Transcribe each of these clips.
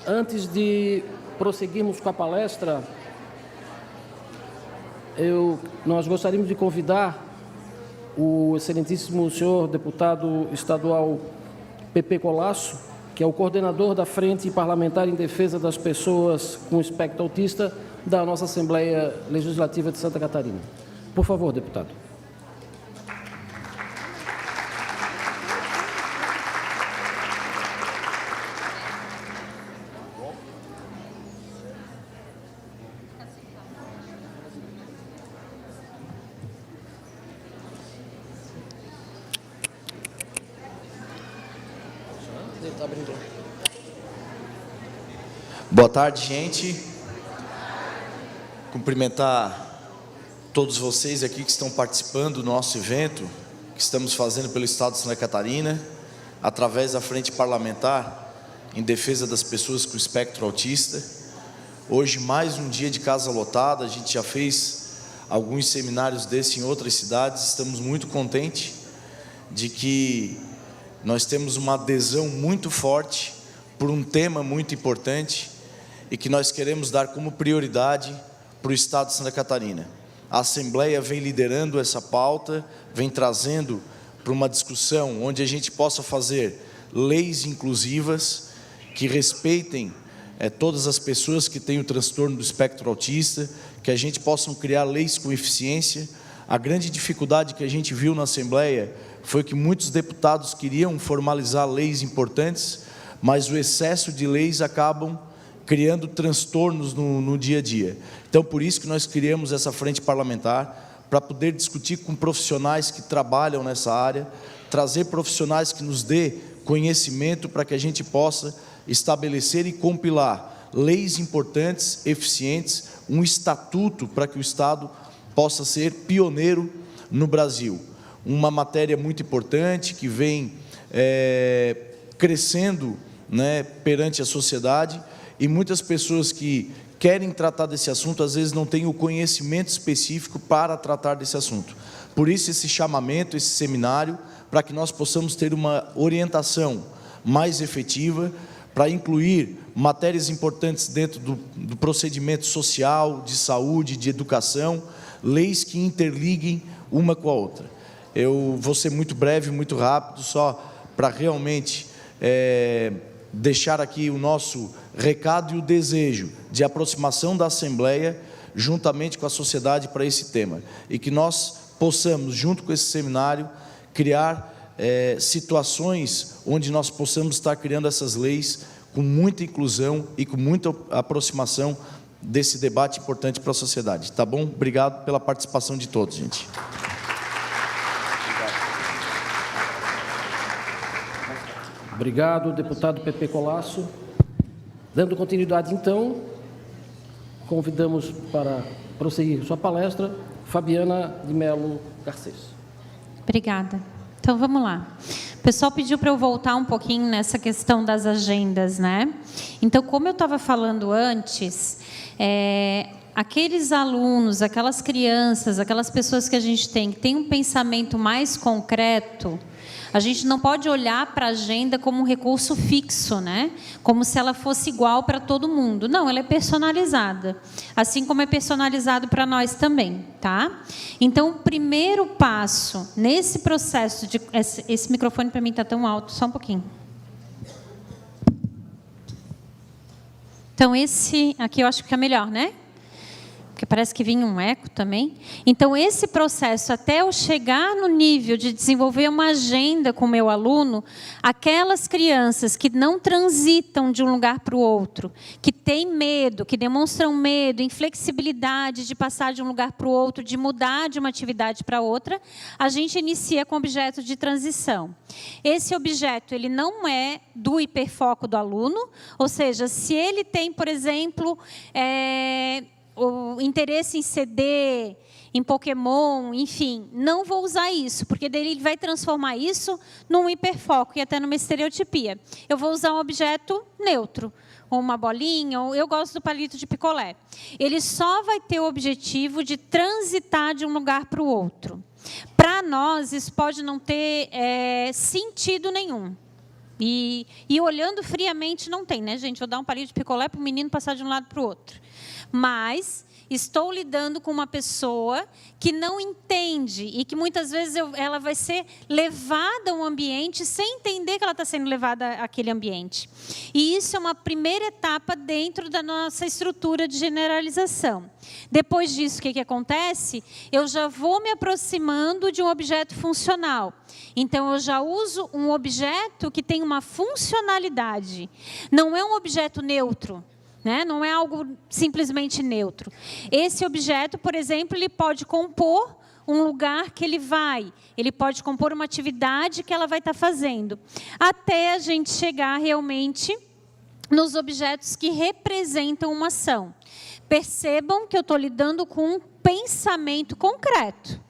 Antes de prosseguirmos com a palestra, nós gostaríamos de convidar o excelentíssimo senhor deputado estadual Pepe Colasso, que é o coordenador da Frente Parlamentar em Defesa das Pessoas com Espectro Autista da nossa Assembleia Legislativa de Santa Catarina. Por favor, deputado. Boa tarde, gente. Cumprimentar todos vocês aqui que estão participando do nosso evento, que estamos fazendo pelo Estado de Santa Catarina, através da Frente Parlamentar em Defesa das Pessoas com Espectro Autista. Hoje, mais um dia de casa lotada, a gente já fez alguns seminários desses em outras cidades. Estamos muito contentes de que nós temos uma adesão muito forte por um tema muito importante e que nós queremos dar como prioridade para o Estado de Santa Catarina. A Assembleia vem liderando essa pauta, vem trazendo para uma discussão onde a gente possa fazer leis inclusivas que respeitem todas as pessoas que têm o transtorno do espectro autista, que a gente possa criar leis com eficiência. A grande dificuldade que a gente viu na Assembleia foi que muitos deputados queriam formalizar leis importantes, mas o excesso de leis acabam criando transtornos no dia a dia. Então, por isso que nós criamos essa frente parlamentar, para poder discutir com profissionais que trabalham nessa área, trazer profissionais que nos dê conhecimento para que a gente possa estabelecer e compilar leis importantes, eficientes, um estatuto para que o Estado possa ser pioneiro no Brasil. Uma matéria muito importante que vem crescendo, perante a sociedade, e muitas pessoas que querem tratar desse assunto, às vezes não têm o conhecimento específico para tratar desse assunto. Por isso esse chamamento, esse seminário, para que nós possamos ter uma orientação mais efetiva, para incluir matérias importantes dentro do procedimento social, de saúde, de educação, leis que interliguem uma com a outra. Eu vou ser muito breve, muito rápido, só para realmente deixar aqui o nosso recado e o desejo de aproximação da Assembleia juntamente com a sociedade para esse tema, e que nós possamos, junto com esse seminário, criar situações onde nós possamos estar criando essas leis com muita inclusão e com muita aproximação desse debate importante para a sociedade. Tá bom? Obrigado pela participação de todos, gente. Obrigado, deputado Pepe Colasso. Dando continuidade, então, convidamos para prosseguir sua palestra Fabiana de Melo Garcês. Obrigada. Então, vamos lá. O pessoal pediu para eu voltar um pouquinho nessa questão das agendas, né? Então, como eu estava falando antes, aqueles alunos, aquelas crianças, aquelas pessoas que a gente tem, que tem um pensamento mais concreto, a gente não pode olhar para a agenda como um recurso fixo, né? Como se ela fosse igual para todo mundo. Não, ela é personalizada, assim como é personalizado para nós também, tá? Então, o primeiro passo nesse processo de... Esse microfone para mim está tão alto, só um pouquinho. Então, esse aqui eu acho que é melhor, né? Porque parece que vinha um eco também. Então, esse processo, até eu chegar no nível de desenvolver uma agenda com o meu aluno, aquelas crianças que não transitam de um lugar para o outro, que têm medo, que demonstram medo, inflexibilidade de passar de um lugar para o outro, de mudar de uma atividade para outra, a gente inicia com objeto de transição. Esse objeto, ele não é do hiperfoco do aluno, ou seja, se ele tem, por exemplo, o interesse em CD, em Pokémon, enfim, não vou usar isso, porque daí ele vai transformar isso num hiperfoco e até numa estereotipia. Eu vou usar um objeto neutro, ou uma bolinha, ou eu gosto do palito de picolé. Ele só vai ter o objetivo de transitar de um lugar para o outro. Para nós, isso pode não ter sentido nenhum. E olhando friamente não tem, né, gente? Vou dar um palito de picolé para o menino passar de um lado para o outro. Mas estou lidando com uma pessoa que não entende e que muitas vezes ela vai ser levada a um ambiente sem entender que ela está sendo levada àquele ambiente. E isso é uma primeira etapa dentro da nossa estrutura de generalização. Depois disso, o que acontece? Eu já vou me aproximando de um objeto funcional. Então, eu já uso um objeto que tem uma funcionalidade. Não é um objeto neutro. Né? Não é algo simplesmente neutro. Esse objeto, por exemplo, ele pode compor um lugar que ele vai. Ele pode compor uma atividade que ela vai estar fazendo. Até a gente chegar realmente nos objetos que representam uma ação. Percebam que eu estou lidando com um pensamento concreto.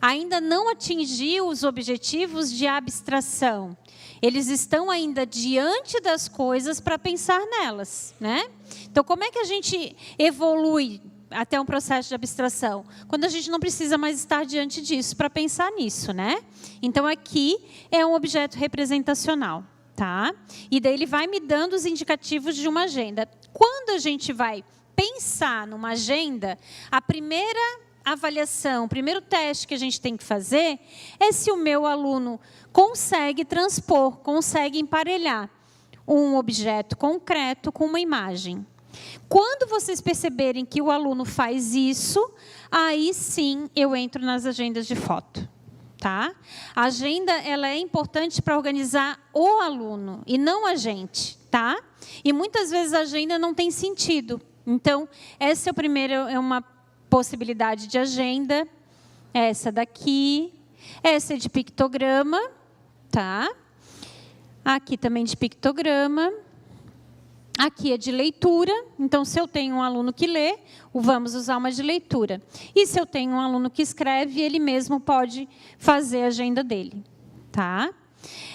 Ainda não atingi os objetivos de abstração. Eles estão ainda diante das coisas para pensar nelas, né? Então, como é que a gente evolui até um processo de abstração? Quando a gente não precisa mais estar diante disso para pensar nisso, né? Então, aqui é um objeto representacional, tá? E daí ele vai me dando os indicativos de uma agenda. Quando a gente vai pensar numa agenda, a primeira avaliação, o primeiro teste que a gente tem que fazer é se o meu aluno consegue transpor, consegue emparelhar um objeto concreto com uma imagem. Quando vocês perceberem que o aluno faz isso, aí sim eu entro nas agendas de foto. Tá? A agenda ela é importante para organizar o aluno e não a gente. Tá? E muitas vezes a agenda não tem sentido. Então, essa é uma possibilidade de agenda, essa daqui, essa é de pictograma, tá? Aqui também de pictograma, aqui é de leitura, então se eu tenho um aluno que lê, vamos usar uma de leitura. E se eu tenho um aluno que escreve, ele mesmo pode fazer a agenda dele, tá?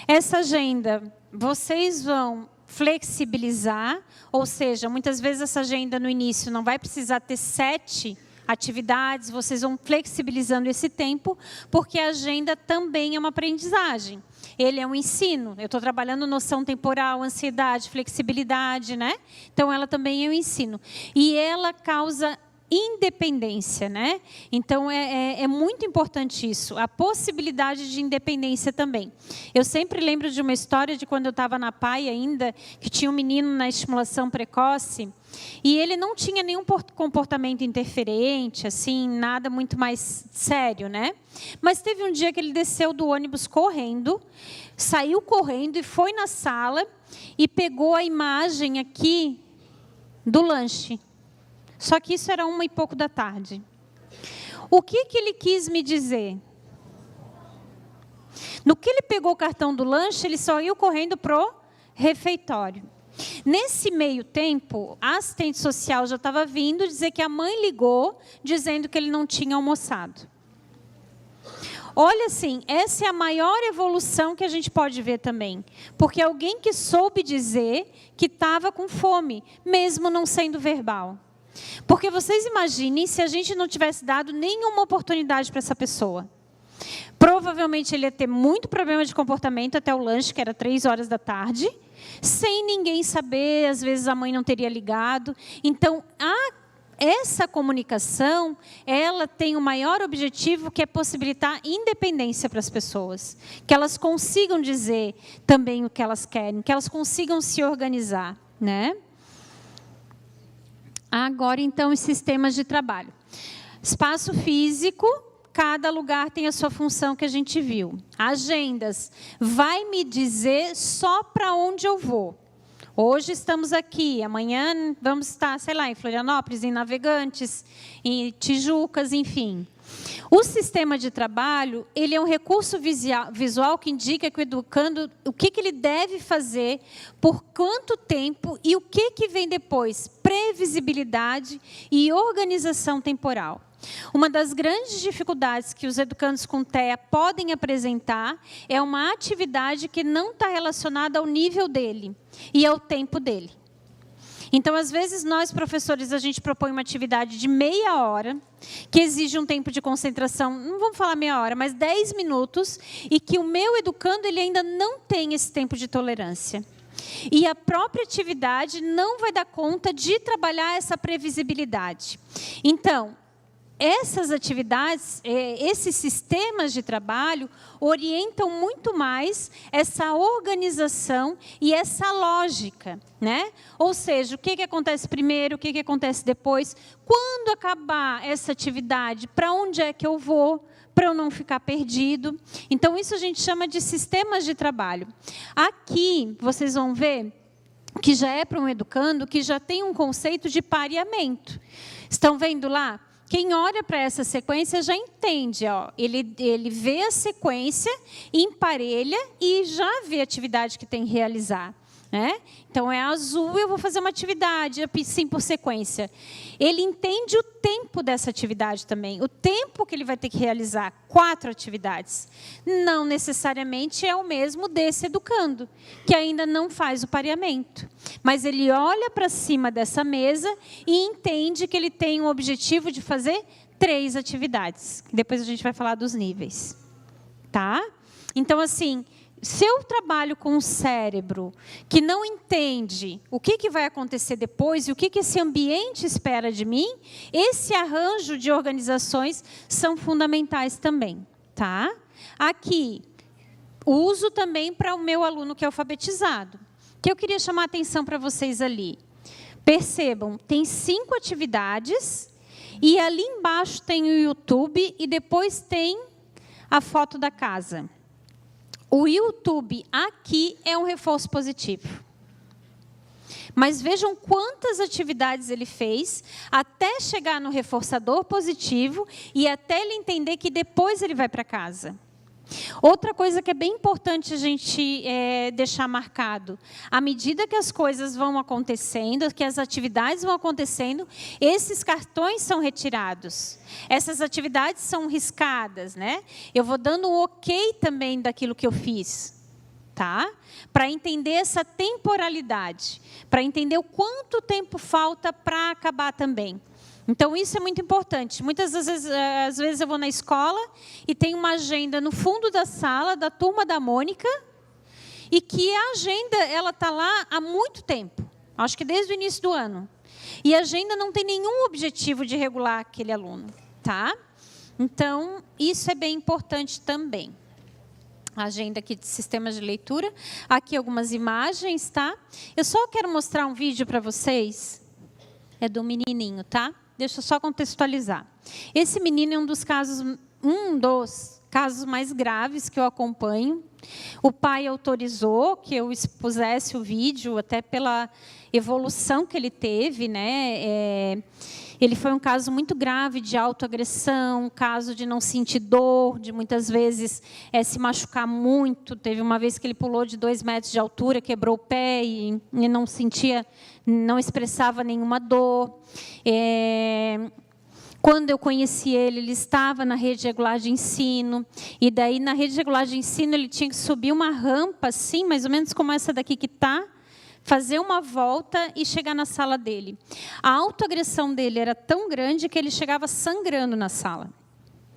Essa agenda, vocês vão flexibilizar, ou seja, muitas vezes essa agenda no início não vai precisar ter 7 atividades, vocês vão flexibilizando esse tempo, porque a agenda também é uma aprendizagem. Ele é um ensino. Eu estou trabalhando noção temporal, ansiedade, flexibilidade, né? Então, ela também é um ensino. E ela causa independência, né? Então, é muito importante isso. A possibilidade de independência também. Eu sempre lembro de uma história de quando eu estava na PAI ainda, que tinha um menino na estimulação precoce, e ele não tinha nenhum comportamento interferente, assim, nada muito mais sério, né? Mas teve um dia que ele desceu do ônibus correndo, saiu correndo e foi na sala e pegou a imagem aqui do lanche. Só que isso era 1h pouco da tarde. O que ele quis me dizer? No que ele pegou o cartão do lanche, ele saiu correndo para o refeitório. Nesse meio tempo, a assistente social já estava vindo dizer que a mãe ligou, dizendo que ele não tinha almoçado. Olha assim, essa é a maior evolução que a gente pode ver também. Porque alguém que soube dizer que estava com fome, mesmo não sendo verbal. Porque vocês imaginem se a gente não tivesse dado nenhuma oportunidade para essa pessoa. Provavelmente ele ia ter muito problema de comportamento até o lanche, que era 3h da tarde, sem ninguém saber, às vezes a mãe não teria ligado. Então, essa comunicação, ela tem o maior objetivo, que é possibilitar independência para as pessoas. Que elas consigam dizer também o que elas querem, que elas consigam se organizar, né? Agora, então, os sistemas de trabalho. Espaço físico, cada lugar tem a sua função que a gente viu. Agendas, vai me dizer só para onde eu vou. Hoje estamos aqui, amanhã vamos estar, sei lá, em Florianópolis, em Navegantes, em Tijucas, enfim. O sistema de trabalho, ele é um recurso visual que indica que o educando, o que ele deve fazer, por quanto tempo e o que vem depois. Previsibilidade e organização temporal. Uma das grandes dificuldades que os educandos com TEA podem apresentar é uma atividade que não está relacionada ao nível dele e ao tempo dele. Então, às vezes, nós, professores, a gente propõe uma atividade de meia hora, que exige um tempo de concentração, não vamos falar meia hora, mas 10 minutos, e que o meu educando ele ainda não tem esse tempo de tolerância. E a própria atividade não vai dar conta de trabalhar essa previsibilidade. Então, essas atividades, esses sistemas de trabalho orientam muito mais essa organização e essa lógica, né? Ou seja, o que acontece primeiro, o que acontece depois, quando acabar essa atividade, para onde é que eu vou, para eu não ficar perdido. Então, isso a gente chama de sistemas de trabalho. Aqui, vocês vão ver que já é para um educando, que já tem um conceito de pareamento. Estão vendo lá? Quem olha para essa sequência já entende, ó, ele vê a sequência, emparelha e já vê a atividade que tem que realizar. Né? Então, é azul, eu vou fazer uma atividade, assim, por sequência. Ele entende o tempo dessa atividade também, o tempo que ele vai ter que realizar, 4 atividades. Não necessariamente é o mesmo desse educando, que ainda não faz o pareamento. Mas ele olha para cima dessa mesa e entende que ele tem um objetivo de fazer 3 atividades. Depois a gente vai falar dos níveis. Tá? Então, assim, se eu trabalho com um cérebro que não entende o que vai acontecer depois e o que esse ambiente espera de mim, esse arranjo de organizações são fundamentais também. Tá? Aqui, uso também para o meu aluno que é alfabetizado. Que eu queria chamar a atenção para vocês ali. Percebam, tem 5 atividades e ali embaixo tem o YouTube e depois tem a foto da casa. O YouTube aqui é um reforço positivo. Mas vejam quantas atividades ele fez até chegar no reforçador positivo e até ele entender que depois ele vai para casa. Outra coisa que é bem importante a gente deixar marcado, à medida que as coisas vão acontecendo, que as atividades vão acontecendo, esses cartões são retirados. Essas atividades são riscadas, né? Eu vou dando um ok também daquilo que eu fiz, tá? Para entender essa temporalidade, para entender o quanto tempo falta para acabar também. Então, isso é muito importante. Muitas vezes, às vezes eu vou na escola e tem uma agenda no fundo da sala, da turma da Mônica, e que a agenda ela está lá há muito tempo, acho que desde o início do ano. E a agenda não tem nenhum objetivo de regular aquele aluno. Tá? Então, isso é bem importante também. A agenda aqui de sistemas de leitura. Aqui algumas imagens, tá? Eu só quero mostrar um vídeo para vocês. É do menininho, tá? Deixa eu só contextualizar. Esse menino é um dos casos mais graves que eu acompanho. O pai autorizou que eu expusesse o vídeo, até pela evolução que ele teve, né? Ele foi um caso muito grave de autoagressão, um caso de não sentir dor, de muitas vezes se machucar muito. Teve uma vez que ele pulou de 2 metros de altura, quebrou o pé e não sentia, não expressava nenhuma dor. Quando eu conheci ele, ele estava na rede regular de ensino, e daí na rede regular de ensino ele tinha que subir uma rampa, assim, mais ou menos como essa daqui que está, fazer uma volta e chegar na sala dele. A autoagressão dele era tão grande que ele chegava sangrando na sala.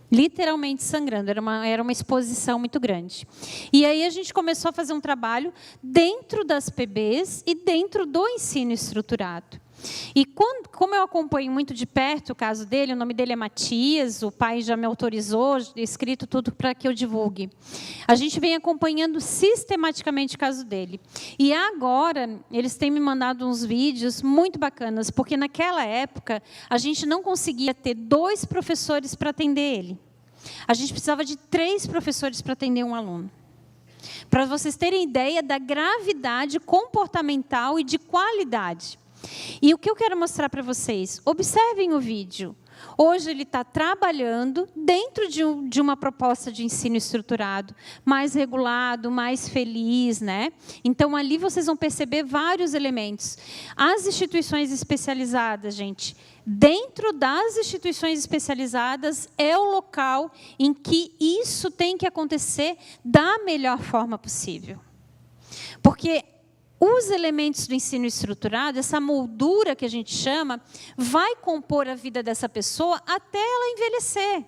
Literalmente sangrando, era uma exposição muito grande. E aí a gente começou a fazer um trabalho dentro das PBs e dentro do ensino estruturado. E como eu acompanho muito de perto o caso dele, o nome dele é Matias, o pai já me autorizou, escrito tudo para que eu divulgue. A gente vem acompanhando sistematicamente o caso dele. E agora, eles têm me mandado uns vídeos muito bacanas, porque naquela época, a gente não conseguia ter 2 professores para atender ele. A gente precisava de 3 professores para atender um aluno. Para vocês terem ideia da gravidade comportamental e de qualidade. E o que eu quero mostrar para vocês, observem o vídeo. Hoje ele está trabalhando dentro de uma proposta de ensino estruturado, mais regulado, mais feliz, né? Então, ali vocês vão perceber vários elementos. As instituições especializadas, gente, dentro das instituições especializadas é o local em que isso tem que acontecer da melhor forma possível. Porque os elementos do ensino estruturado, essa moldura que a gente chama, vai compor a vida dessa pessoa até ela envelhecer.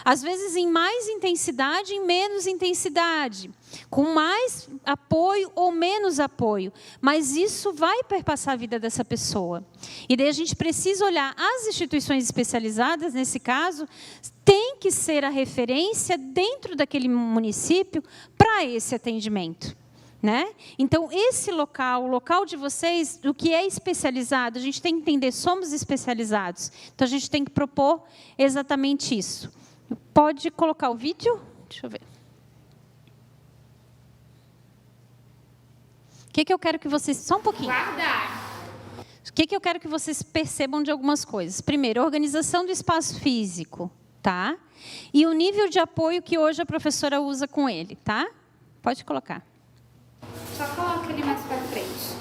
Às vezes em mais intensidade, em menos intensidade, com mais apoio ou menos apoio, mas isso vai perpassar a vida dessa pessoa. E daí a gente precisa olhar as instituições especializadas, nesse caso, tem que ser a referência dentro daquele município para esse atendimento. Né? Então, esse local, o local de vocês, o que é especializado, a gente tem que entender, somos especializados. Então, a gente tem que propor exatamente isso. Pode colocar o vídeo? Deixa eu ver. O que eu quero que vocês... Só um pouquinho. Guardar. O que eu quero que vocês percebam de algumas coisas. Primeiro, a organização do espaço físico, tá? E o nível de apoio que hoje a professora usa com ele, tá? Pode colocar. Só coloca ele mais pra frente.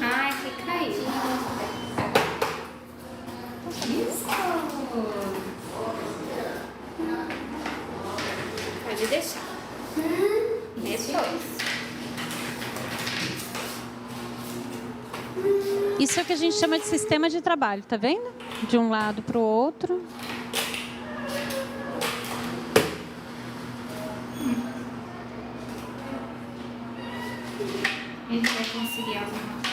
Ai, que caiu. Isso. Pode deixar. Depois. Isso é o que a gente chama de sistema de trabalho, tá vendo? De um lado para o outro. Ele vai conseguir alguma coisa.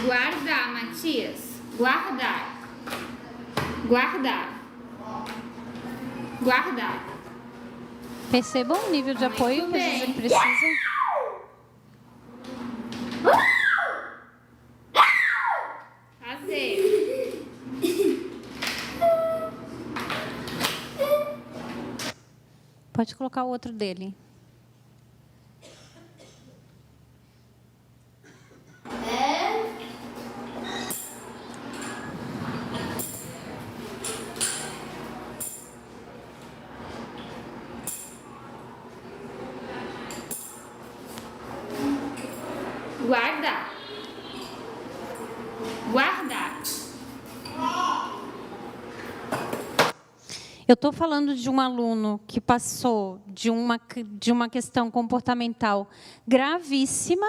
Guardar, Matias. Guardar. Guardar. Guardar. Percebam o nível de apoio que às vezes ele precisa. Fazer. Pode colocar o outro dele. Guardar. Guardar. Eu estou falando de um aluno que passou de uma questão comportamental gravíssima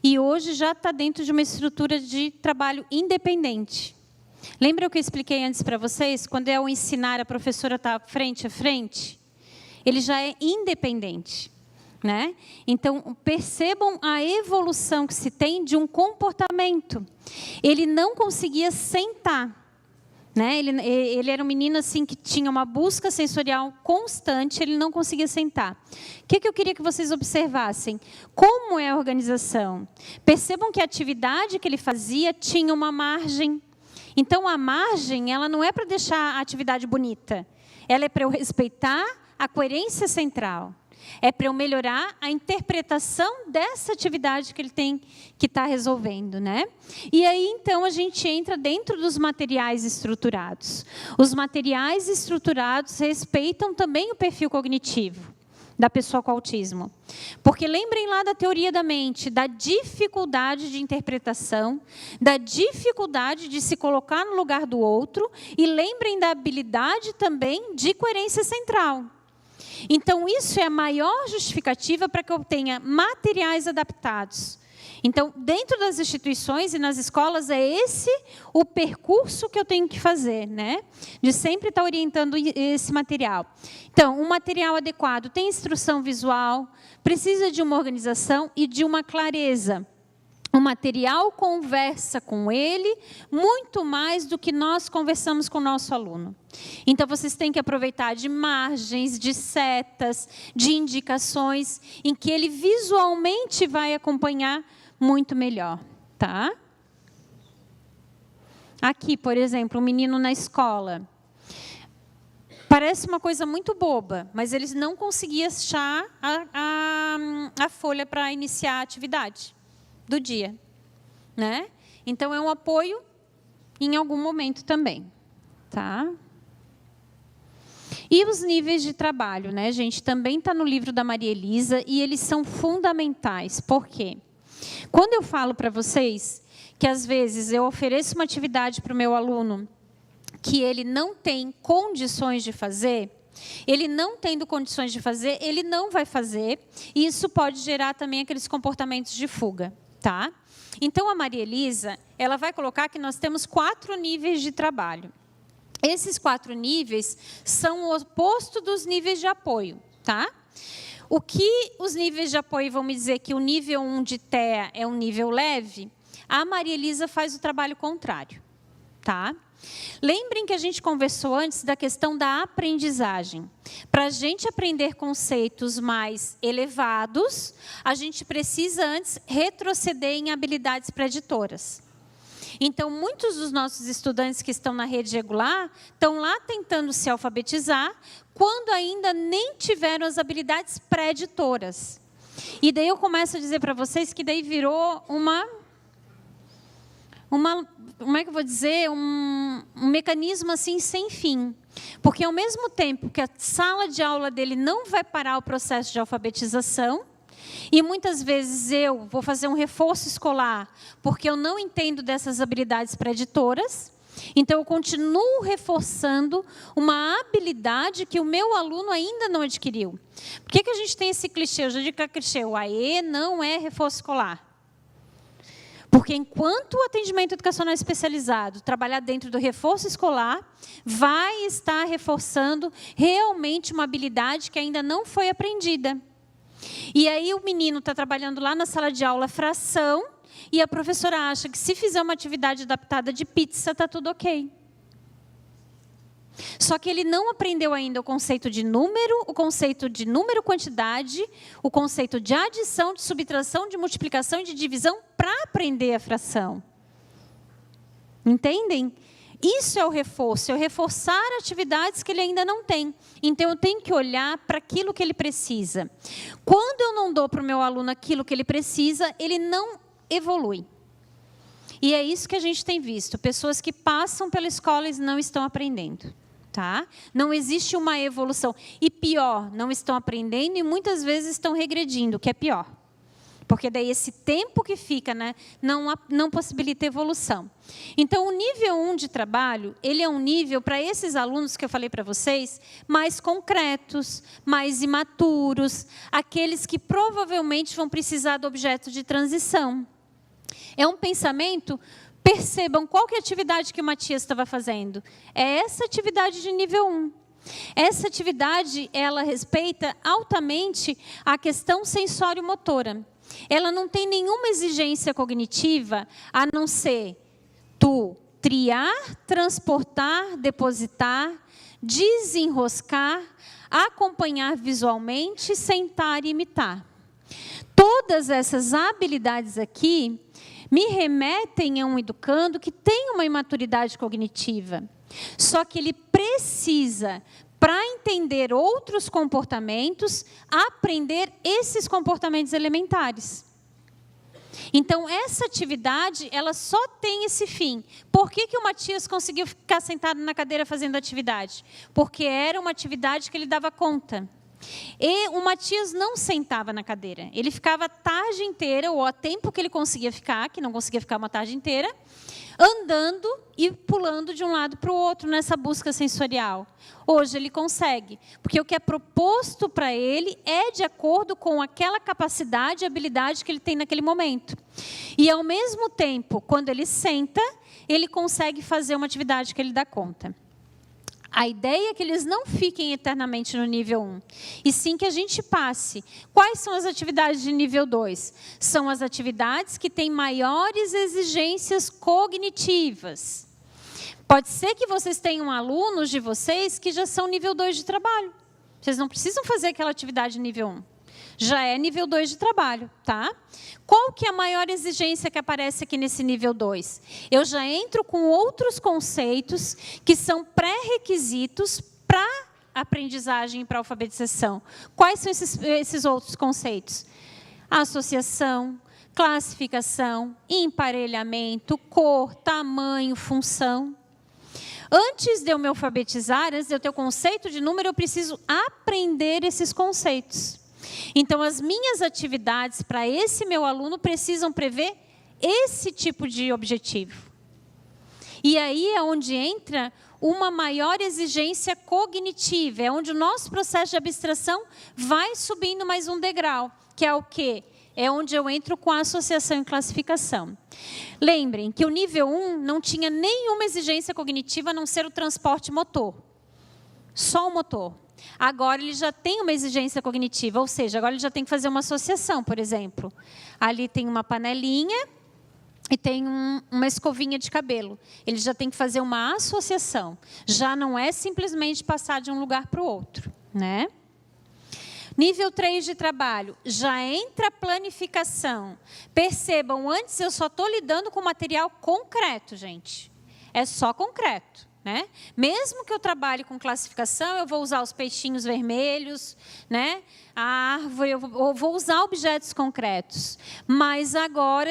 e hoje já está dentro de uma estrutura de trabalho independente. Lembra o que eu expliquei antes para vocês? Quando é o ensinar, a professora está frente a frente, ele já é independente. Né? Então, percebam a evolução que se tem de um comportamento. Ele não conseguia sentar. Né? Ele era um menino assim, que tinha uma busca sensorial constante, ele não conseguia sentar. O que eu queria que vocês observassem? Como é a organização? Percebam que a atividade que ele fazia tinha uma margem. Então, a margem, ela não é para deixar a atividade bonita. Ela é para eu respeitar a coerência central. É para eu melhorar a interpretação dessa atividade que ele tem que estar resolvendo, né? E aí, então, a gente entra dentro dos materiais estruturados. Os materiais estruturados respeitam também o perfil cognitivo da pessoa com autismo. Porque lembrem lá da teoria da mente, da dificuldade de interpretação, da dificuldade de se colocar no lugar do outro, e lembrem da habilidade também de coerência central. Então, isso é a maior justificativa para que eu tenha materiais adaptados. Então, dentro das instituições e nas escolas, é esse o percurso que eu tenho que fazer, né? De sempre estar orientando esse material. Então, um material adequado tem instrução visual, precisa de uma organização e de uma clareza. O material conversa com ele muito mais do que nós conversamos com o nosso aluno. Então, vocês têm que aproveitar de margens, de setas, de indicações, em que ele visualmente vai acompanhar muito melhor, tá? Aqui, por exemplo, um menino na escola. Parece uma coisa muito boba, mas eles não conseguiam achar a folha para iniciar a atividade do dia, né? Então, é um apoio em algum momento também, tá? E os níveis de trabalho, né, gente? Também está no livro da Maria Elisa e eles são fundamentais. Por quê? Quando eu falo para vocês que, às vezes, eu ofereço uma atividade para o meu aluno que ele não tem condições de fazer, ele não tendo condições de fazer, ele não vai fazer, e isso pode gerar também aqueles comportamentos de fuga, tá? Então, a Maria Elisa, ela vai colocar que nós temos 4 níveis de trabalho. Esses 4 níveis são o oposto dos níveis de apoio, tá? O que os níveis de apoio vão me dizer que o nível 1 de TEA é um nível leve, a Maria Elisa faz o trabalho contrário, tá? Lembrem que a gente conversou antes da questão da aprendizagem. Para a gente aprender conceitos mais elevados, a gente precisa antes retroceder em habilidades preditoras. Então, muitos dos nossos estudantes que estão na rede regular estão lá tentando se alfabetizar quando ainda nem tiveram as habilidades preditoras. E daí eu começo a dizer para vocês que daí virou como é que eu vou dizer, um mecanismo assim sem fim. Porque ao mesmo tempo que a sala de aula dele não vai parar o processo de alfabetização, e muitas vezes eu vou fazer um reforço escolar porque eu não entendo dessas habilidades preditoras, então eu continuo reforçando uma habilidade que o meu aluno ainda não adquiriu. Por que a gente tem esse clichê? Eu já digo que é clichê, o AE não é reforço escolar. Porque enquanto o atendimento educacional especializado trabalhar dentro do reforço escolar, vai estar reforçando realmente uma habilidade que ainda não foi aprendida. E aí o menino está trabalhando lá na sala de aula fração, e a professora acha que se fizer uma atividade adaptada de pizza, está tudo ok. Só que ele não aprendeu ainda o conceito de número, quantidade, o conceito de adição, de subtração, de multiplicação e de divisão para aprender a fração. Entendem? Isso é o reforço, é o reforçar atividades que ele ainda não tem. Então, eu tenho que olhar para aquilo que ele precisa. Quando eu não dou para o meu aluno aquilo que ele precisa, ele não evolui. E é isso que a gente tem visto. Pessoas que passam pela escola e não estão aprendendo. Tá? Não existe uma evolução. E pior, não estão aprendendo e muitas vezes estão regredindo, o que é pior. Porque daí esse tempo que fica, né, não possibilita evolução. Então, o nível 1 de trabalho, ele é um nível para esses alunos que eu falei para vocês, mais concretos, mais imaturos, aqueles que provavelmente vão precisar do objeto de transição. É um pensamento... Percebam qual que é a atividade que o Matias estava fazendo. É essa atividade de nível 1. Essa atividade, ela respeita altamente a questão sensório-motora. Ela não tem nenhuma exigência cognitiva, a não ser tu triar, transportar, depositar, desenroscar, acompanhar visualmente, sentar e imitar. Todas essas habilidades aqui me remetem a um educando que tem uma imaturidade cognitiva. Só que ele precisa, para entender outros comportamentos, aprender esses comportamentos elementares. Então, essa atividade, ela só tem esse fim. Por que o Matias conseguiu ficar sentado na cadeira fazendo atividade? Porque era uma atividade que ele dava conta. E o Matias não sentava na cadeira. Ele ficava a tarde inteira, ou a tempo que ele conseguia ficar, que não conseguia ficar uma tarde inteira, andando e pulando de um lado para o outro nessa busca sensorial. Hoje ele consegue, porque o que é proposto para ele é de acordo com aquela capacidade e habilidade que ele tem naquele momento. E, ao mesmo tempo, quando ele senta, ele consegue fazer uma atividade que ele dá conta. A ideia é que eles não fiquem eternamente no nível 1, e sim que a gente passe. Quais são as atividades de nível 2? São as atividades que têm maiores exigências cognitivas. Pode ser que vocês tenham alunos de vocês que já são nível 2 de trabalho. Vocês não precisam fazer aquela atividade nível 1. Já é nível 2 de trabalho, tá? Qual que é a maior exigência que aparece aqui nesse nível 2? Eu já entro com outros conceitos que são pré-requisitos para aprendizagem e para alfabetização. Quais são esses outros conceitos? Associação, classificação, emparelhamento, cor, tamanho, função. Antes de eu me alfabetizar, antes de eu ter o conceito de número, eu preciso aprender esses conceitos. Então, as minhas atividades para esse meu aluno precisam prever esse tipo de objetivo. E aí é onde entra uma maior exigência cognitiva, é onde o nosso processo de abstração vai subindo mais um degrau, que é o quê? É onde eu entro com a associação e classificação. Lembrem que o nível 1 não tinha nenhuma exigência cognitiva a não ser o transporte motor. Só o motor. Agora ele já tem uma exigência cognitiva, ou seja, agora ele já tem que fazer uma associação, por exemplo. Ali tem uma panelinha e tem uma escovinha de cabelo. Ele já tem que fazer uma associação. Já não é simplesmente passar de um lugar para o outro, né? Nível 3 de trabalho, já entra a planificação. Percebam, antes eu só estou lidando com material concreto, gente. É só concreto, né? Mesmo que eu trabalhe com classificação, eu vou usar os peixinhos vermelhos, né? A árvore, eu vou usar objetos concretos. Mas agora,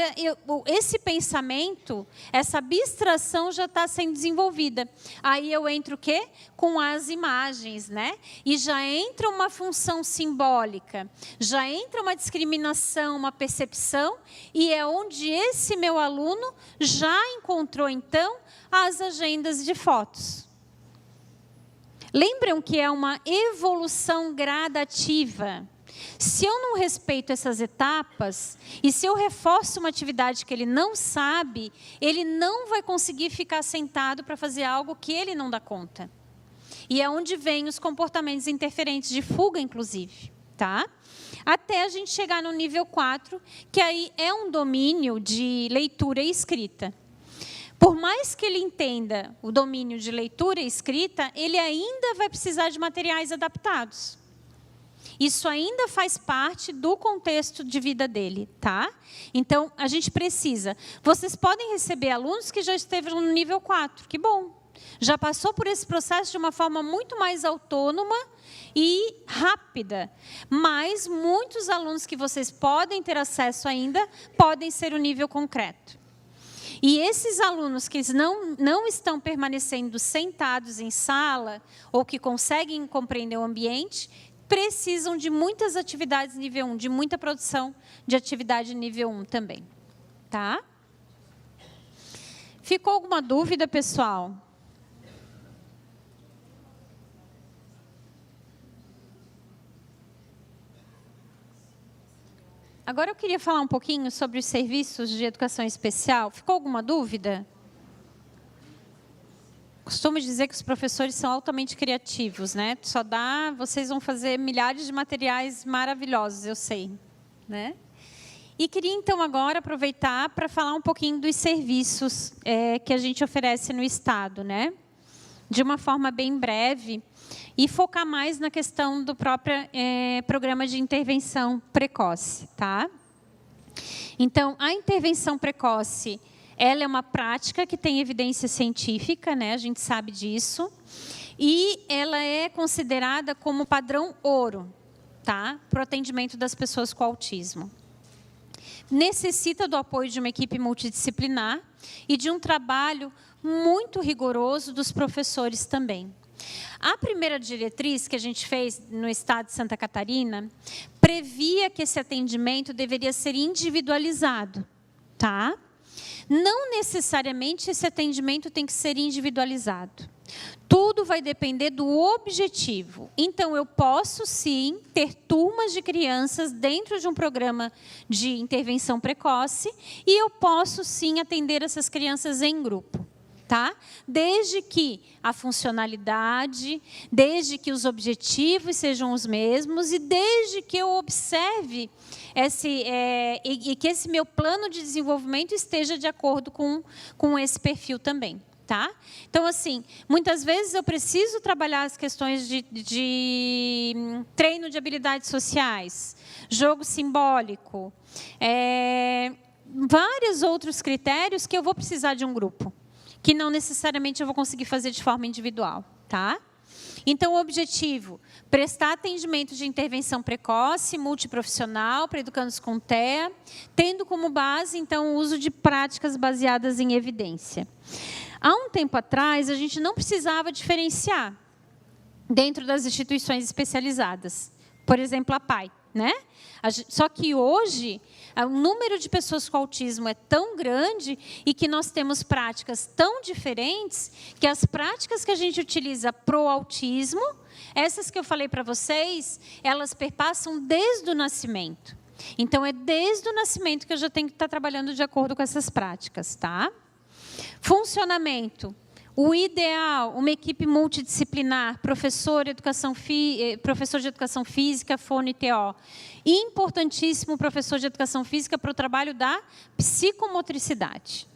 esse pensamento, essa abstração já está sendo desenvolvida. Aí eu entro o quê? Com as imagens, né? E já entra uma função simbólica, já entra uma discriminação, uma percepção, e é onde esse meu aluno já encontrou, então, as agendas de fotos. Lembram que é uma evolução gradativa. Se eu não respeito essas etapas, e se eu reforço uma atividade que ele não sabe, ele não vai conseguir ficar sentado para fazer algo que ele não dá conta. E é onde vem os comportamentos interferentes de fuga, inclusive, tá? Até a gente chegar no nível 4, que aí é um domínio de leitura e escrita. Por mais que ele entenda o domínio de leitura e escrita, ele ainda vai precisar de materiais adaptados. Isso ainda faz parte do contexto de vida dele, tá? Então, a gente precisa. Vocês podem receber alunos que já estiveram no nível 4, que bom. Já passou por esse processo de uma forma muito mais autônoma e rápida. Mas muitos alunos que vocês podem ter acesso ainda, podem ser o nível concreto. E esses alunos que não estão permanecendo sentados em sala, ou que conseguem compreender o ambiente, precisam de muitas atividades nível 1, de muita produção de atividade nível 1 também. Tá? Ficou alguma dúvida, pessoal? Agora eu queria falar um pouquinho sobre os serviços de educação especial. Ficou alguma dúvida? Costumo dizer que os professores são altamente criativos, né? Só dá, vocês vão fazer milhares de materiais maravilhosos, eu sei, né? E queria então agora aproveitar para falar um pouquinho dos serviços que a gente oferece no Estado, né? De uma forma bem breve e focar mais na questão do próprio programa de intervenção precoce, tá? Então, a intervenção precoce, ela é uma prática que tem evidência científica, né? A gente sabe disso, e ela é considerada como padrão ouro, tá? Para o atendimento das pessoas com autismo. Necessita do apoio de uma equipe multidisciplinar e de um trabalho muito rigoroso dos professores também. A primeira diretriz que a gente fez no estado de Santa Catarina previa que esse atendimento deveria ser individualizado, tá? Não necessariamente esse atendimento tem que ser individualizado. Tudo vai depender do objetivo. Então, eu posso, sim, ter turmas de crianças dentro de um programa de intervenção precoce e eu posso, sim, atender essas crianças em grupo. Tá? Desde que a funcionalidade, desde que os objetivos sejam os mesmos e desde que eu observe e que esse meu plano de desenvolvimento esteja de acordo com esse perfil também. Tá? Então, assim, muitas vezes eu preciso trabalhar as questões de treino de habilidades sociais, jogo simbólico, vários outros critérios que eu vou precisar de um grupo, que não necessariamente eu vou conseguir fazer de forma individual, tá? Então, o objetivo, prestar atendimento de intervenção precoce, multiprofissional, para educandos com TEA, tendo como base, então, o uso de práticas baseadas em evidência. Há um tempo atrás, a gente não precisava diferenciar dentro das instituições especializadas. Por exemplo, a PAI, né? Só que hoje, o número de pessoas com autismo é tão grande e que nós temos práticas tão diferentes que as práticas que a gente utiliza para o autismo, essas que eu falei para vocês, elas perpassam desde o nascimento. Então, é desde o nascimento que eu já tenho que estar trabalhando de acordo com essas práticas, tá? Funcionamento. O ideal, uma equipe multidisciplinar, professor de educação física, fono e TO. Importantíssimo professor de educação física para o trabalho da psicomotricidade.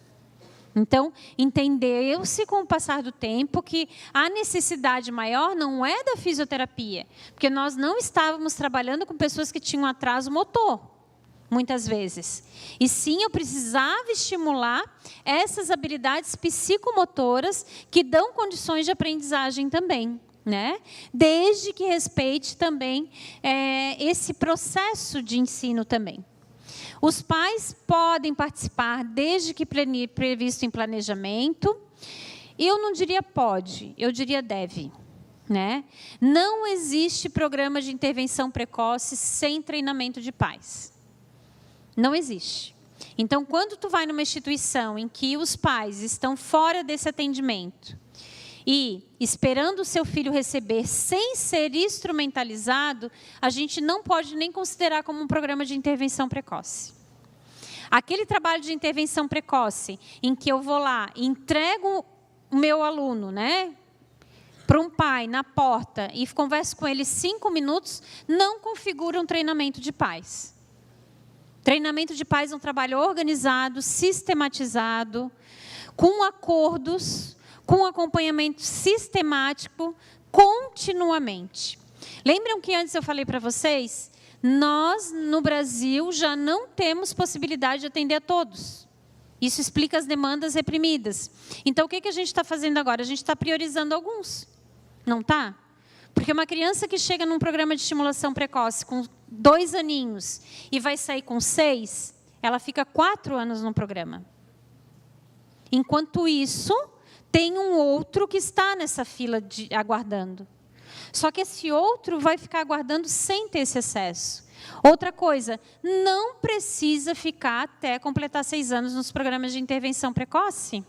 Então, entendeu-se com o passar do tempo que a necessidade maior não é da fisioterapia, porque nós não estávamos trabalhando com pessoas que tinham atraso motor, muitas vezes. E sim, eu precisava estimular essas habilidades psicomotoras que dão condições de aprendizagem também, né? Desde que respeite também esse processo de ensino também. Os pais podem participar desde que previsto em planejamento. Eu não diria pode, eu diria deve, né? Não existe programa de intervenção precoce sem treinamento de pais. Não existe. Então, quando tu vai numa instituição em que os pais estão fora desse atendimento e esperando o seu filho receber sem ser instrumentalizado, a gente não pode nem considerar como um programa de intervenção precoce. Aquele trabalho de intervenção precoce, em que eu vou lá, entrego o meu aluno, né, para um pai na porta e converso com ele 5 minutos, não configura um treinamento de pais. Treinamento de pais é um trabalho organizado, sistematizado, com acordos, com acompanhamento sistemático, continuamente. Lembram que antes eu falei para vocês? Nós, no Brasil, já não temos possibilidade de atender a todos. Isso explica as demandas reprimidas. Então, o que a gente está fazendo agora? A gente está priorizando alguns. Não está? Porque uma criança que chega num programa de estimulação precoce com 2 aninhos e vai sair com 6, ela fica 4 anos no programa. Enquanto isso, tem um outro que está nessa fila aguardando. Só que esse outro vai ficar aguardando sem ter esse acesso. Outra coisa, não precisa ficar até completar 6 anos nos programas de intervenção precoce.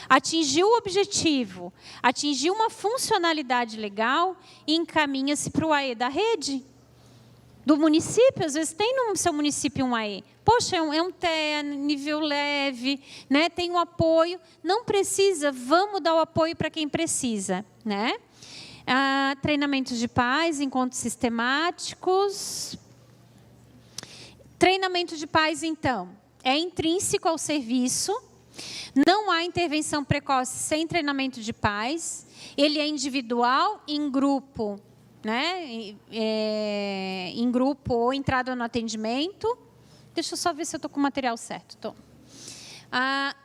Atingiu o objetivo, atingiu uma funcionalidade legal e encaminha-se para o AE da rede, do município. Às vezes tem no seu município um AE. Poxa, é um TEA, nível leve, né? Tem um apoio. Não precisa, vamos dar o apoio para quem precisa, né? Treinamentos de pais, encontros sistemáticos. Treinamento de pais, então, é intrínseco ao serviço. Não há intervenção precoce sem treinamento de pais. Ele é individual, em grupo, né? Em grupo ou entrada no atendimento. Deixa eu só ver se eu estou com o material certo. Tô.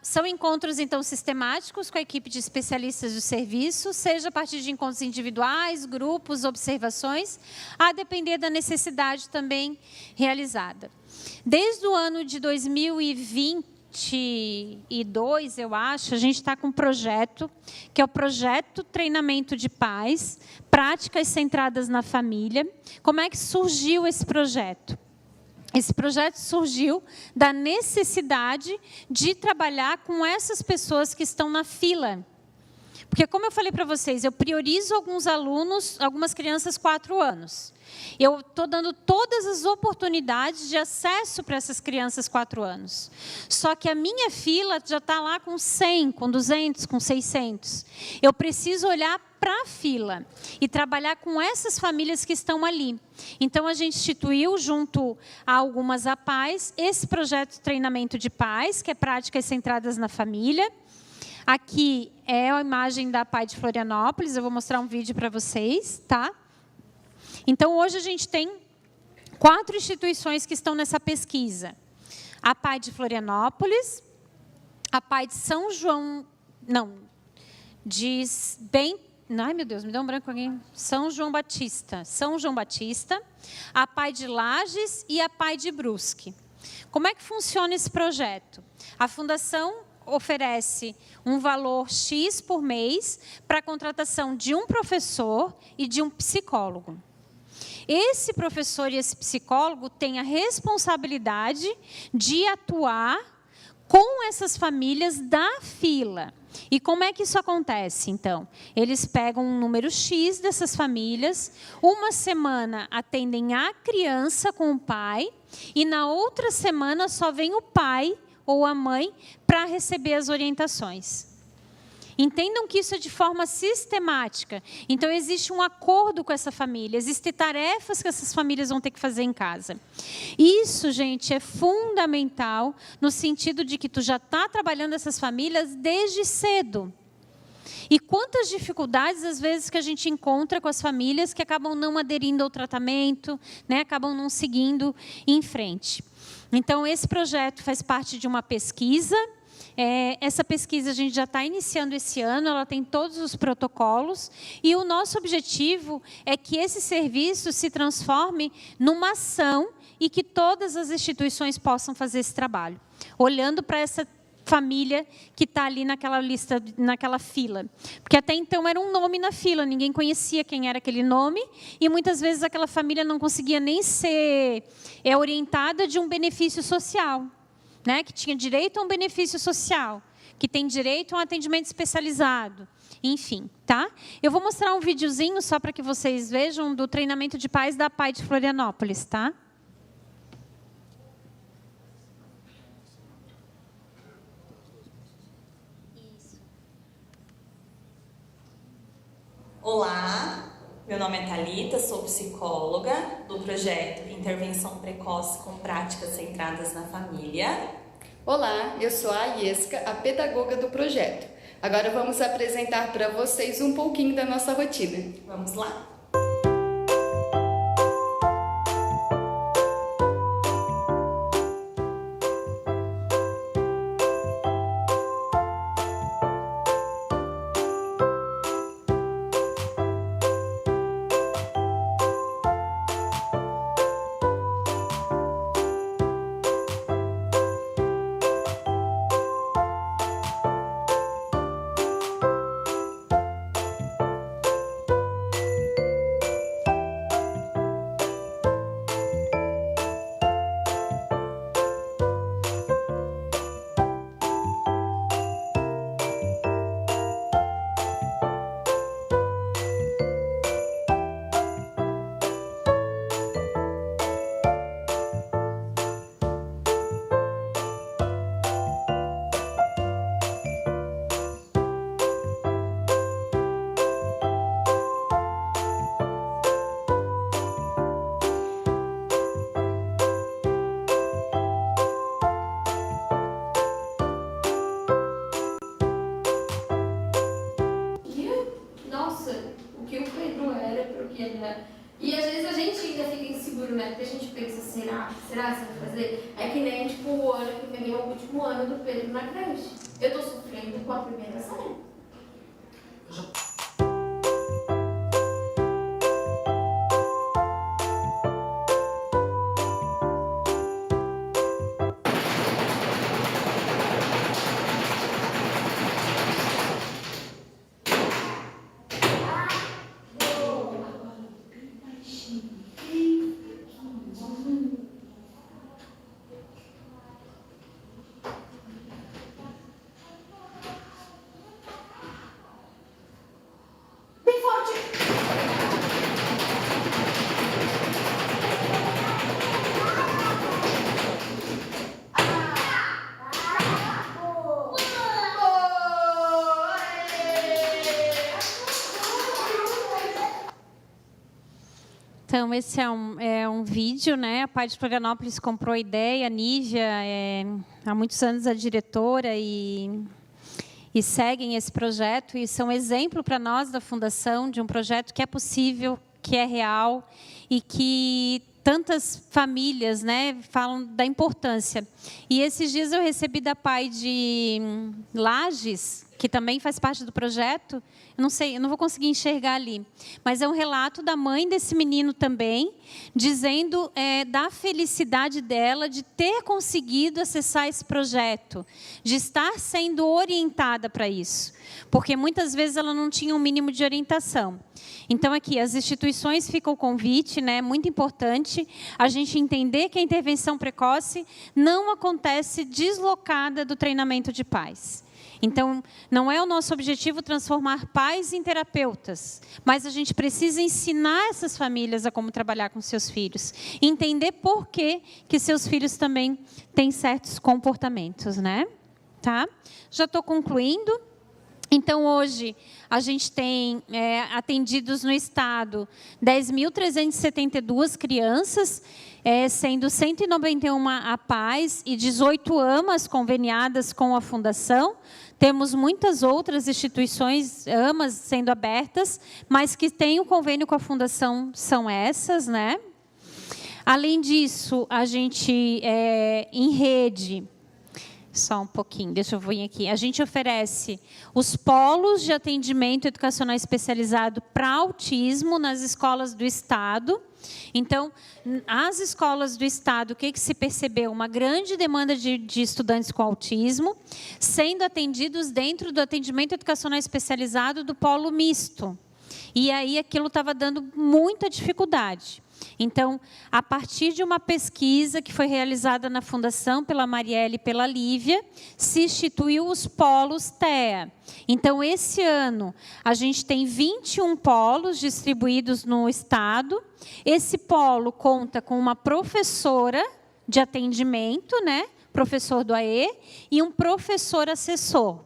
São encontros, então, sistemáticos com a equipe de especialistas do serviço, seja a partir de encontros individuais, grupos, observações, a depender da necessidade também realizada. Desde o ano de 2022, eu acho, a gente está com um projeto, que é o projeto Treinamento de Pais, Práticas Centradas na Família. Como é que surgiu esse projeto? Esse projeto surgiu da necessidade de trabalhar com essas pessoas que estão na fila. Porque, como eu falei para vocês, eu priorizo alguns alunos, algumas crianças 4 anos. Eu estou dando todas as oportunidades de acesso para essas crianças 4 anos. Só que a minha fila já está lá com 100, com 200, com 600. Eu preciso olhar para a fila e trabalhar com essas famílias que estão ali. Então, a gente instituiu, junto a algumas APAES, esse projeto de treinamento de pais, que é práticas centradas na família. Aqui é a imagem da APAE de Florianópolis, eu vou mostrar um vídeo para vocês, tá? Então, hoje a gente tem 4 instituições que estão nessa pesquisa. A APAE de Florianópolis, a APAE de São João... Não, ai, meu Deus, me dá um branco aqui. São João Batista, a APAE de Lages e a APAE de Brusque. Como é que funciona esse projeto? A Fundação oferece um valor X por mês para a contratação de um professor e de um psicólogo. Esse professor e esse psicólogo têm a responsabilidade de atuar com essas famílias da fila. E como é que isso acontece, então? Eles pegam um número X dessas famílias, uma semana atendem a criança com o pai, e na outra semana só vem o pai ou a mãe para receber as orientações. Entendam que isso é de forma sistemática. Então, existe um acordo com essa família, existem tarefas que essas famílias vão ter que fazer em casa. Isso, gente, é fundamental no sentido de que tu já está trabalhando essas famílias desde cedo. E quantas dificuldades, às vezes, que a gente encontra com as famílias que acabam não aderindo ao tratamento, né, acabam não seguindo em frente. Então, esse projeto faz parte de uma pesquisa. Essa pesquisa a gente já está iniciando esse ano, ela tem todos os protocolos, e o nosso objetivo é que esse serviço se transforme numa ação e que todas as instituições possam fazer esse trabalho, olhando para essa família que está ali naquela lista, naquela fila. Porque até então era um nome na fila, ninguém conhecia quem era aquele nome, e muitas vezes aquela família não conseguia nem ser orientada de um benefício social. Né, que tinha direito a um benefício social, que tem direito a um atendimento especializado, enfim, tá? Eu vou mostrar um videozinho só para que vocês vejam do treinamento de pais da PAI de Florianópolis, tá? Olá, meu nome é Thalita, sou psicóloga do projeto Intervenção Precoce com Práticas Centradas na Família. Olá, eu sou a Iesca, a pedagoga do projeto. Agora vamos apresentar para vocês um pouquinho da nossa rotina. Vamos lá? E às vezes a gente ainda fica inseguro, né? Porque a gente pensa, será que vai fazer? É que nem, tipo, o ano que vem é o último ano do Pedro na creche. Eu tô sofrendo com a primeira série. Então, esse é um vídeo, né? A PAI de Florianópolis comprou a ideia, a Nívia, há muitos anos a diretora, e seguem esse projeto, e são exemplo para nós da Fundação de um projeto que é possível, que é real, e que tantas famílias, né, falam da importância. E esses dias eu recebi da PAI de Lages que também faz parte do projeto, eu não sei, eu não vou conseguir enxergar ali, mas é um relato da mãe desse menino também, dizendo da felicidade dela de ter conseguido acessar esse projeto, de estar sendo orientada para isso, porque muitas vezes ela não tinha um mínimo de orientação. Então, aqui, as instituições, fica o convite, né, muito importante, a gente entender que a intervenção precoce não acontece deslocada do treinamento de pais. Então, não é o nosso objetivo transformar pais em terapeutas, mas a gente precisa ensinar essas famílias a como trabalhar com seus filhos, entender por que seus filhos também têm certos comportamentos, né? Tá? Já estou concluindo. Então, hoje, a gente tem atendidos no Estado 10.372 crianças, sendo 191 APAES e 18 AMAs conveniadas com a Fundação. Temos muitas outras instituições, AMAs, sendo abertas, mas que têm um convênio com a Fundação, são essas, né? Além disso, a gente, em rede... Só um pouquinho, deixa eu vir aqui. A gente oferece os polos de atendimento educacional especializado para autismo nas escolas do Estado. Então, as escolas do Estado, o que se percebeu? Uma grande demanda de estudantes com autismo, sendo atendidos dentro do atendimento educacional especializado do polo misto. E aí, aquilo estava dando muita dificuldade. Então, a partir de uma pesquisa que foi realizada na Fundação pela Marielle e pela Lívia, se instituiu os polos TEA. Então, esse ano, a gente tem 21 polos distribuídos no Estado. Esse polo conta com uma professora de atendimento, né? Professor do AE, e um professor assessor.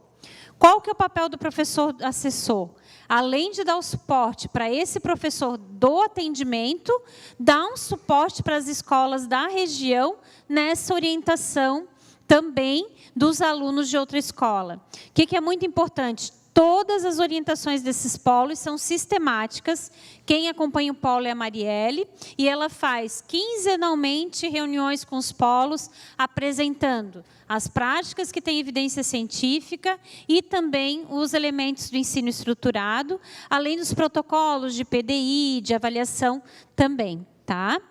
Qual que é o papel do professor assessor? Além de dar o suporte para esse professor do atendimento, dá um suporte para as escolas da região nessa orientação também dos alunos de outra escola. O que é muito importante? Todas as orientações desses polos são sistemáticas. Quem acompanha o polo é a Marielle, e ela faz quinzenalmente reuniões com os polos, apresentando as práticas que têm evidência científica e também os elementos do ensino estruturado, além dos protocolos de PDI, de avaliação também. Tá?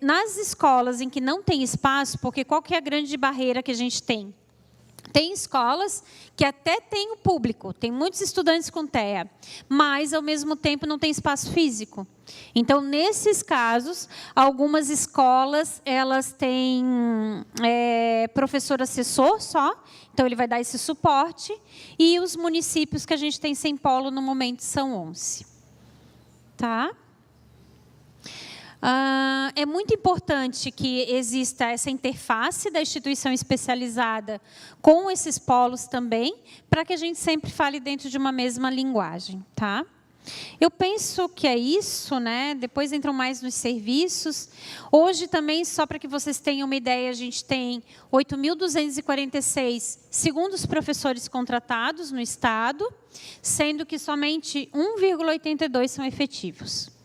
Nas escolas em que não tem espaço, porque qual que é a grande barreira que a gente tem? Tem escolas que até têm o público, tem muitos estudantes com TEA, mas, ao mesmo tempo, não tem espaço físico. Então, nesses casos, algumas escolas, elas têm professor assessor só, então ele vai dar esse suporte, e os municípios que a gente tem sem polo, no momento, são 11. Tá? É muito importante que exista essa interface da instituição especializada com esses polos também, para que a gente sempre fale dentro de uma mesma linguagem. Tá? Eu penso que é isso, né? Depois entram mais nos serviços. Hoje também, só para que vocês tenham uma ideia, a gente tem 8.246 segundos professores contratados no Estado, sendo que somente 1,82 são efetivos.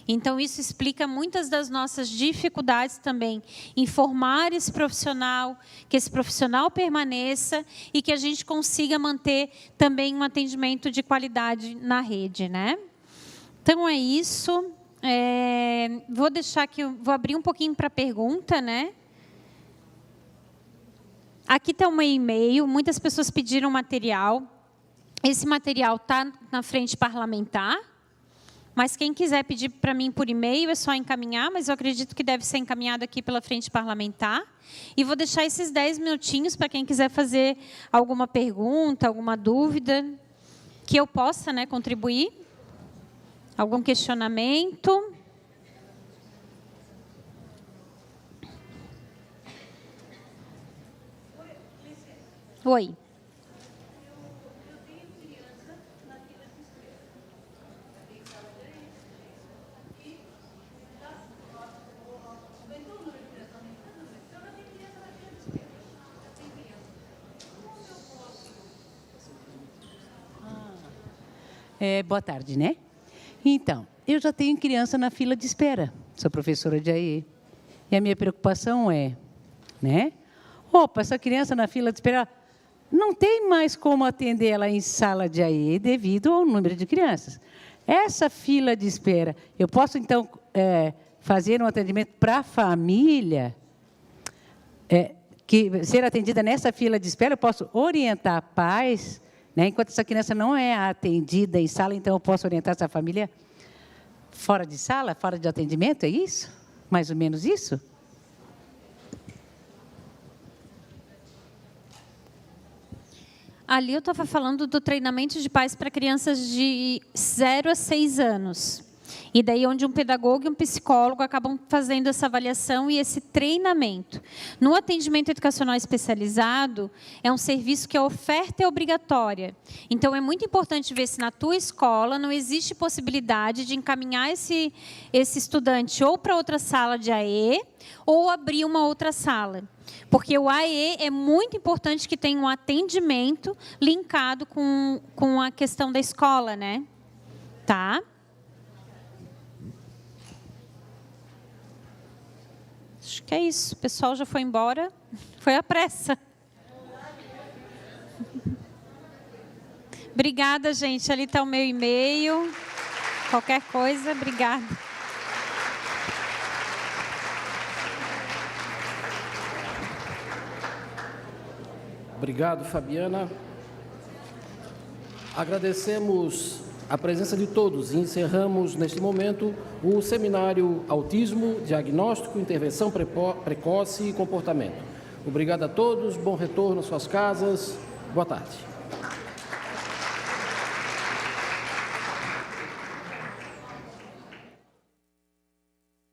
Então, isso explica muitas das nossas dificuldades também em formar esse profissional, que esse profissional permaneça e que a gente consiga manter também um atendimento de qualidade na rede, né? Então, é isso. Vou deixar aqui, vou abrir um pouquinho para pergunta, né? Aqui está um e-mail, muitas pessoas pediram material. Esse material está na frente parlamentar. Mas quem quiser pedir para mim por e-mail, é só encaminhar, mas eu acredito que deve ser encaminhado aqui pela frente parlamentar. E vou deixar esses 10 minutinhos para quem quiser fazer alguma pergunta, alguma dúvida, que eu possa, né, contribuir. Algum questionamento? Oi. Boa tarde, né? Então, eu já tenho criança na fila de espera, sou professora de AE. E a minha preocupação é, né? Opa, essa criança na fila de espera, não tem mais como atender ela em sala de AE devido ao número de crianças. Essa fila de espera, eu posso, então, fazer um atendimento para a família, que ser atendida nessa fila de espera, eu posso orientar pais, né, enquanto essa criança não é atendida em sala, então eu posso orientar essa família fora de sala, fora de atendimento, é isso? Mais ou menos isso? Ali eu estava falando do treinamento de pais para crianças de 0 a 6 anos. E daí onde um pedagogo e um psicólogo acabam fazendo essa avaliação e esse treinamento. No atendimento educacional especializado, é um serviço que a oferta é obrigatória. Então, é muito importante ver se na tua escola não existe possibilidade de encaminhar esse estudante ou para outra sala de AE ou abrir uma outra sala. Porque o AE é muito importante que tenha um atendimento linkado com a questão da escola, né? Tá? Acho que é isso. O pessoal já foi embora. Foi à pressa. Obrigada, gente. Ali está o meu e-mail. Qualquer coisa, obrigada. Obrigado, Fabiana. Agradecemos a presença de todos e encerramos, neste momento, o seminário Autismo, Diagnóstico, Intervenção Precoce e Comportamento. Obrigado a todos, bom retorno às suas casas, boa tarde.